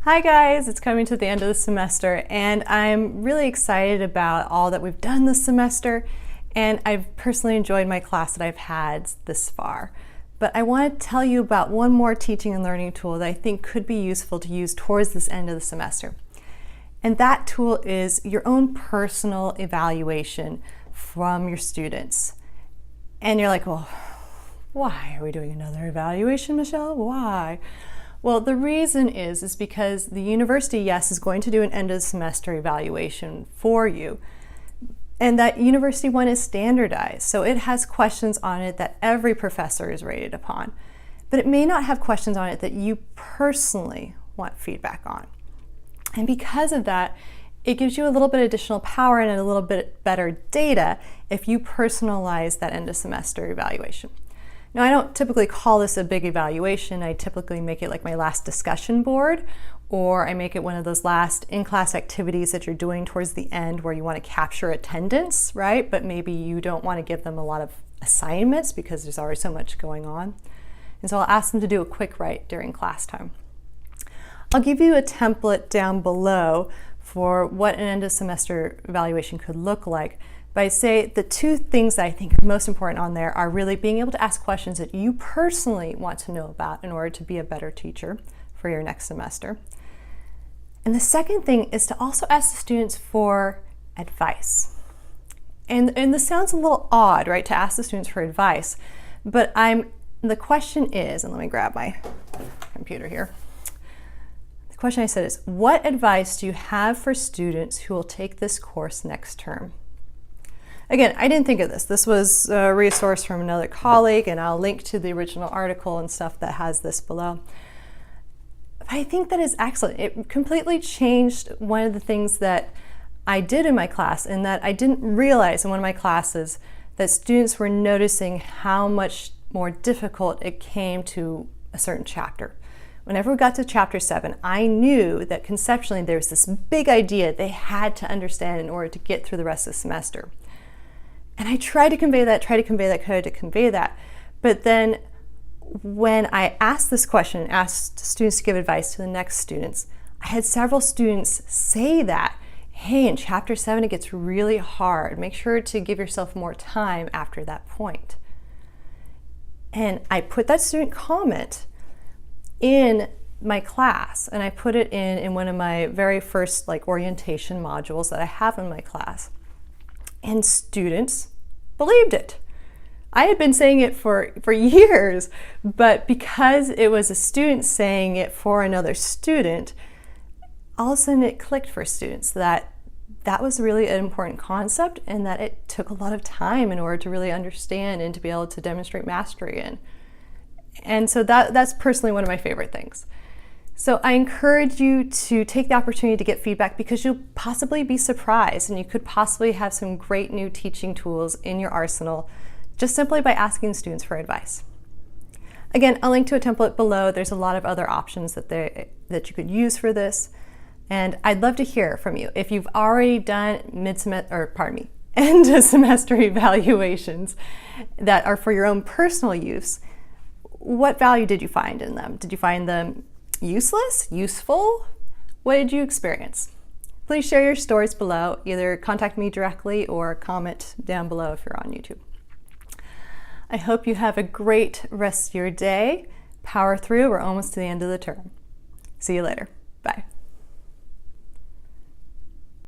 Hi guys, it's coming to the end of the semester and I'm really excited about all that we've done this semester, and I've personally enjoyed my class that I've had this far. But I want to tell you about one more teaching and learning tool that I think could be useful to use towards this end of the semester. And that tool is your own personal evaluation from your students. And you're like, well, why are we doing another evaluation, Michelle? Why? Well, the reason is because the university, yes, is going to do an end of the semester evaluation for you. And that university one is standardized, so it has questions on it that every professor is rated upon. But it may not have questions on it that you personally want feedback on. And because of that, it gives you a little bit additional power and a little bit better data if you personalize that end of semester evaluation. Now, I don't typically call this a big evaluation. I typically make it like my last discussion board, or I make it one of those last in-class activities that you're doing towards the end where you want to capture attendance, right? But maybe you don't want to give them a lot of assignments because there's already so much going on. And so I'll ask them to do a quick write during class time. I'll give you a template down below for what an end of semester evaluation could look like. But I say the two things that I think are most important on there are really being able to ask questions that you personally want to know about in order to be a better teacher for your next semester. And the second thing is to also ask the students for advice. And this sounds a little odd, right, to ask the students for advice, but the question is, and let me grab my computer here. The question I said is, what advice do you have for students who will take this course next term? Again, I didn't think of this. This was a resource from another colleague, and I'll link to the original article and stuff that has this below. But I think that is excellent. It completely changed one of the things that I did in my class, and that I didn't realize in one of my classes that students were noticing how much more difficult it came to a certain chapter. Whenever we got to chapter 7, I knew that conceptually there was this big idea they had to understand in order to get through the rest of the semester. And I tried to convey that. But then when I asked this question and asked students to give advice to the next students, I had several students say that, hey, in chapter 7 it gets really hard. Make sure to give yourself more time after that point. And I put that student comment in my class, and I put it in one of my very first orientation modules that I have in my class. And students believed it. I had been saying it for years, but because it was a student saying it for another student, all of a sudden it clicked for students that was really an important concept, and that it took a lot of time in order to really understand and to be able to demonstrate mastery in. And so that's personally one of my favorite things. So I encourage you to take the opportunity to get feedback, because you'll possibly be surprised, and you could possibly have some great new teaching tools in your arsenal just simply by asking students for advice. Again, I'll link to a template below. There's a lot of other options that you could use for this. And I'd love to hear from you. If you've already done end of semester evaluations that are for your own personal use, what value did you find in them? Did you find them useless? Useful? What did you experience? Please share your stories below. Either contact me directly or comment down below if you're on YouTube. I hope you have a great rest of your day. Power through. We're almost to the end of the term. See you later. Bye.